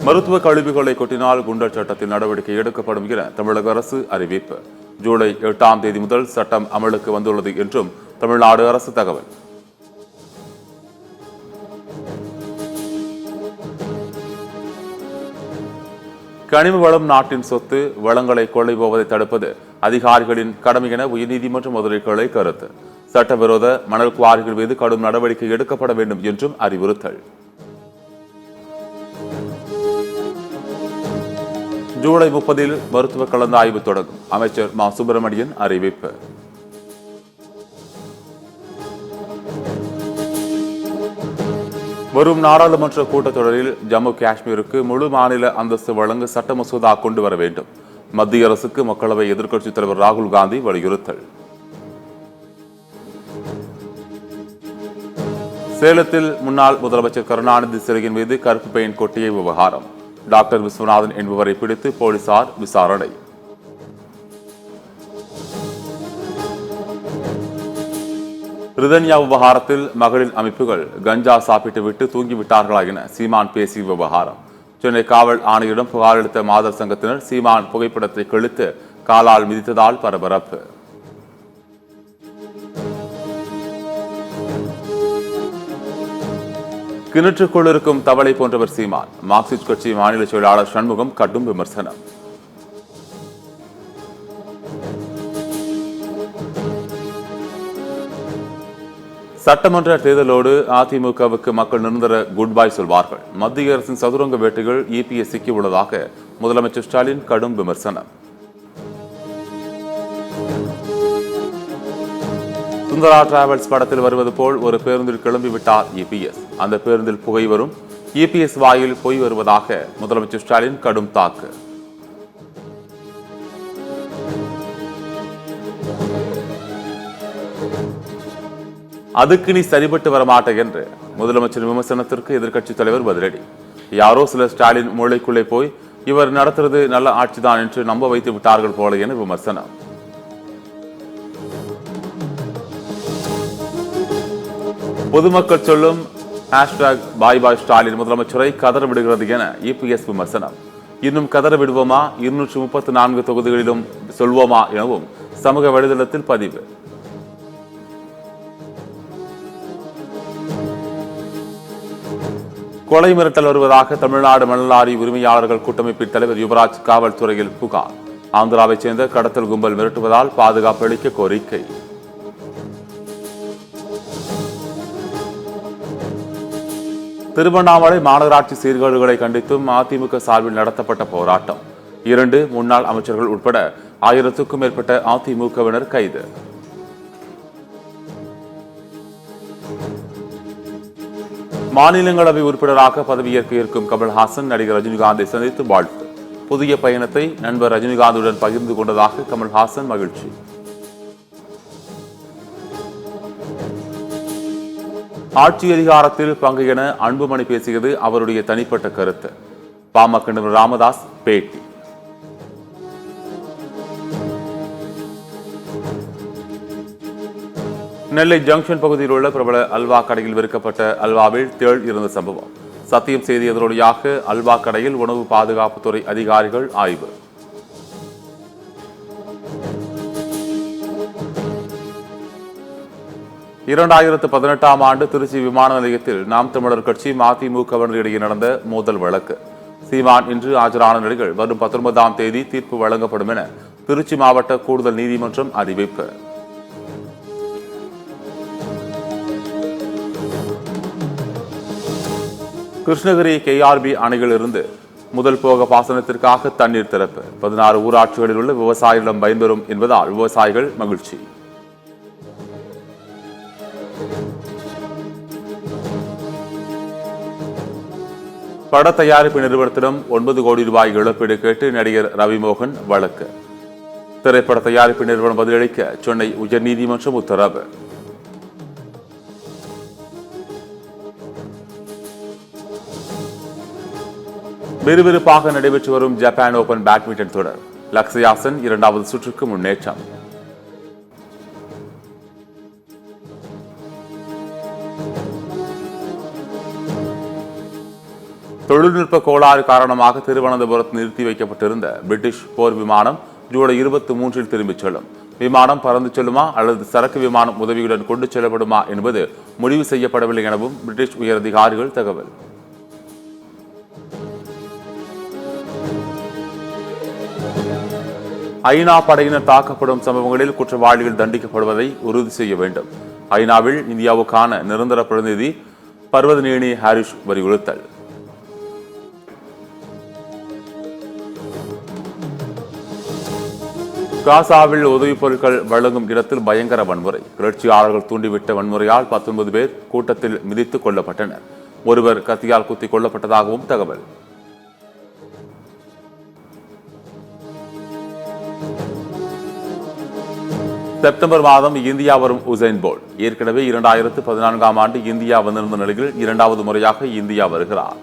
மருத்துவ கழிவுகளை கொட்டினால் குண்டர் சட்டத்தில் நடவடிக்கை எடுக்கப்படும் என தமிழக அரசு அறிவிப்பு. ஜூலை 8ஆம் தேதி முதல் சட்டம் அமலுக்கு வந்துள்ளது என்றும் தமிழ்நாடு அரசு தகவல். கனிம வளம் நாட்டின் சொத்து. வளங்களை கொள்ளை போவதை தடுப்பது அதிகாரிகளின் கடமை என உயர்நீதிமன்ற மதுரை கிளை கருத்து. சட்டவிரோத மணல் குவாரிகள் மீது கடும் நடவடிக்கை எடுக்கப்பட வேண்டும் என்றும் அறிவுறுத்தல். ஜூலை 30 மருத்துவ கலந்தாய்வு தொடங்கும். அமைச்சர் மா சுப்பிரமணியன் அறிவிப்பு. வரும் நாடாளுமன்ற கூட்டத்தொடரில் ஜம்மு காஷ்மீருக்கு முழு மாநில அந்தஸ்து வழங்க சட்ட மசோதா கொண்டு வர வேண்டும். மத்திய அரசுக்கு மக்களவை எதிர்க்கட்சித் தலைவர் ராகுல் காந்தி வலியுறுத்தல். சேலத்தில் முன்னாள் முதலமைச்சர் கருணாநிதி சிலையின் மீது கருப்பு பெயிண்ட் கொட்டிய விவகாரம். டாக்டர் விஸ்வநாதன் என்பவரை பிடித்து போலீசார் விசாரணை. ரிதன்யா விவகாரத்தில் மகளிர் அமைப்புகள் கஞ்சா சாப்பிட்டுவிட்டு தூங்கிவிட்டார்களா என சீமான் பேசிய விவகாரம். சென்னை காவல் ஆணையரிடம் புகார் அளித்த மாதர் சங்கத்தினர் சீமான் புகைப்படத்தை கிழித்து காலால் மிதித்ததால் பரபரப்பு. கிணற்றுக்குள் இருக்கும் தவளை போன்றவர் சீமான். மார்க்சிஸ்ட் கட்சி மாநில செயலாளர் சண்முகம் கடும் விமர்சனம். சட்டமன்ற தேர்தலோடு அதிமுகவுக்கு மக்கள் நிரந்தர குட் பை சொல்வார்கள். மத்திய அரசின் சதுரங்க வேட்டைகள் இபிஎஸ் சிக்கியுள்ளதாக முதலமைச்சர் ஸ்டாலின் கடும் விமர்சனம். சுந்தரா டிராவல்ஸ் படத்தில் வருவது போல் ஒரு பேருந்தில் கிளம்பிவிட்டார் இபிஎஸ். அந்த பேருந்தில் புகை வரும். இபிஎஸ் வாயில் பொய் வருவதாக முதலமைச்சர் ஸ்டாலின் கடும் தாக்கு. அதுக்கு நீ சரிபட்டு வரமாட்டே என்று முதலமைச்சர் விமர்சனத்திற்கு எதிர்க்கட்சித் தலைவர் பதிலடி. யாரோ சில ஸ்டாலின் மூளைக்குள்ளே போய் இவர் நடத்துறது நல்ல ஆட்சிதான் என்று நம்ப வைத்து விட்டார்கள் போல என விமர்சனம். பொதுமக்கள் சொல்லும் பாய் பாய் ஸ்டாலின் முதலமைச்சரை கதற விடுகிறது என இபிஎஸ் விமர்சனம். இன்னும் கதற விடுவோமா, 234 தொகுதிகளிலும் சொல்வோமா எனவும் சமூக வலைதளத்தில் பதிவு. கொலை மிரட்டல் வருவதாக தமிழ்நாடு மணலாரி உரிமையாளர்கள் கூட்டமைப்பின் தலைவர் யுவராஜ் காவல்துறையில் புகார். ஆந்திராவைச் சேர்ந்த கடத்தல் கும்பல் மிரட்டுவதால் பாதுகாப்பு அளிக்க கோரிக்கை. திருவண்ணாமலை மாநகராட்சி சீர்கேடுகளை கண்டித்தும் அதிமுக சார்பில் நடத்தப்பட்ட போராட்டம். 2 முன்னாள் அமைச்சர்கள் உட்பட 1000க்கும் மேற்பட்ட அதிமுகவினர் கைது. மாநிலங்களவை உறுப்பினராக பதவியேற்க இருக்கும் கமல்ஹாசன் நடிகர் ரஜினிகாந்தை சந்தித்து வாழ்த்து. புதிய பயணத்தை நண்பர் ரஜினிகாந்துடன் பகிர்ந்து கொண்டதாக கமல்ஹாசன் மகிழ்ச்சி. ஆட்சி அதிகாரத்தில் பங்கு என அன்புமணி பேசியது அவருடைய தனிப்பட்ட கருத்து. பாமக நிறுவனர் ராமதாஸ் பேட்டி. நெல்லை ஜங்ஷன் பகுதியில் உள்ள பிரபல அல்வா கடையில் விற்கப்பட்ட அல்வாவில் தேள் இருந்த சம்பவம். சத்தியம் செய்தி எதிரொலியாக அல்வா கடையில் உணவு பாதுகாப்புத்துறை அதிகாரிகள் ஆய்வு. இரண்டாயிரத்து 18ஆம் ஆண்டு திருச்சி விமான நிலையத்தில் நாம் தமிழர் கட்சி மதிமுகவினர் இடையே நடந்த மோதல் வழக்கு. சீமான் இன்று ஆஜரான நிலையில் வரும் 19ஆம் தேதி தீர்ப்பு வழங்கப்படும் என திருச்சி மாவட்ட கூடுதல் நீதிமன்றம் அறிவிப்பு. கிருஷ்ணகிரி கேஆர்பி அணையிலிருந்து முதல் போக பாசனத்திற்காக தண்ணீர் திறப்பு. 16 ஊராட்சிகளில் உள்ள விவசாயிகளிடம் பயன்பெறும் என்பதால் விவசாயிகள் மகிழ்ச்சி. பட தயாரிப்பு நிறுவனத்திடம் 9 கோடி ரூபாய் இழப்பீடு கேட்டு நடிகர் ரவிமோகன் வழக்கு. திரைப்பட தயாரிப்பு நிறுவனம் பதிலளிக்க சென்னை உயர்நீதிமன்றம் உத்தரவு. விறுவிறுப்பாக நடைபெற்று வரும் ஜப்பான் ஓபன் பேட்மிண்டன் தொடர். லக்ஷயா சென் 2வது சுற்றுக்கு முன்னேற்றம். தொழில்நுட்ப கோளாறு காரணமாக திருவனந்தபுரத்தில் நிறுத்தி வைக்கப்பட்டிருந்த பிரிட்டிஷ் போர் விமானம் ஜூலை 23 திரும்பிச் செல்லும். விமானம் பறந்து செல்லுமா அல்லது சரக்கு விமானம் உதவியுடன் கொண்டு செல்லப்படுமா என்பது முடிவு செய்யப்படவில்லை எனவும் பிரிட்டிஷ் உயரதிகாரிகள் தகவல். ஐநா படையினர் தாக்கப்படும் சம்பவங்களில் குற்றவாளிகள் தண்டிக்கப்படுவதை உறுதி செய்ய வேண்டும். ஐநாவில் இந்தியாவுக்கான நிரந்தர பிரதிநிதி பர்வதநேனி ஹாரிஸ் வலியுறுத்தல். காசாவில் உதவிப் பொருட்கள் வழங்கும் இடத்தில் பயங்கர வன்முறை. கிளர்ச்சியாளர்கள் தூண்டிவிட்ட வன்முறையால் 19 பேர் கூட்டத்தில் மிதித்துக் கொல்லப்பட்டனர். ஒருவர் கத்தியால் குத்திக் கொல்லப்பட்டதாகவும் தகவல். செப்டம்பர் மாதம் இந்தியா வரும் உசைன் போல்ட் ஏற்கனவே 2014ஆம் ஆண்டு இந்தியா வந்திருந்த நிலையில் இரண்டாவது முறையாக இந்தியா வருகிறார்.